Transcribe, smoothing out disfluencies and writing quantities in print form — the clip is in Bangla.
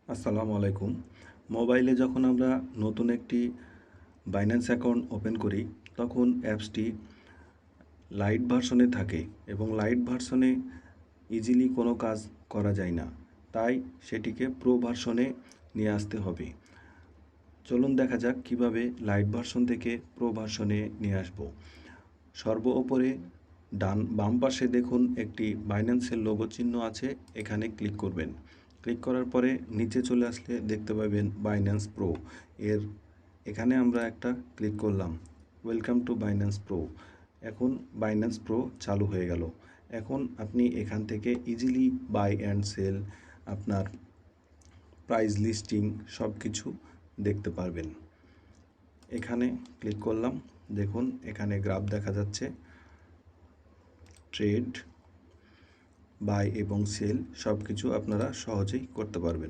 আসসালামু আলাইকুম। মোবাইলে যখন আমরা নতুন একটি বাইন্যান্স অ্যাকাউন্ট ওপেন করি, তখন অ্যাপসটি লাইট ভার্সনে থাকে এবং লাইট ভার্সনে ইজিলি কোনো কাজ করা যায় না। তাই সেটিকে প্রো ভার্সনে নিয়ে আসতে হবে। চলুন দেখা যাক কিভাবে লাইট ভার্সন থেকে প্রো ভার্সনে নিয়ে আসব। সর্বোপরে বাম পাশে দেখুন একটি বাইন্যান্সের লোগো চিহ্ন আছে, এখানে ক্লিক করবেন। ক্লিক করার পরে নিচে চলে আসলে দেখতে পাবেন বাইন্যান্স প্রো। এখানে আমরা একটা ক্লিক করলাম, ওয়েলকাম টু বাইন্যান্স প্রো। এখন বাইন্যান্স প্রো চালু হয়ে গেল। এখন আপনি এখান থেকে ইজিলি বাই অ্যান্ড সেল, আপনার প্রাইস লিস্টিং সব কিছু দেখতে পারবেন। এখানে ক্লিক করলাম, দেখুন এখানে গ্রাফ দেখা যাচ্ছে। ট্রেড, বাই এবং সেল সব কিছু আপনারা সহজেই করতে পারবেন।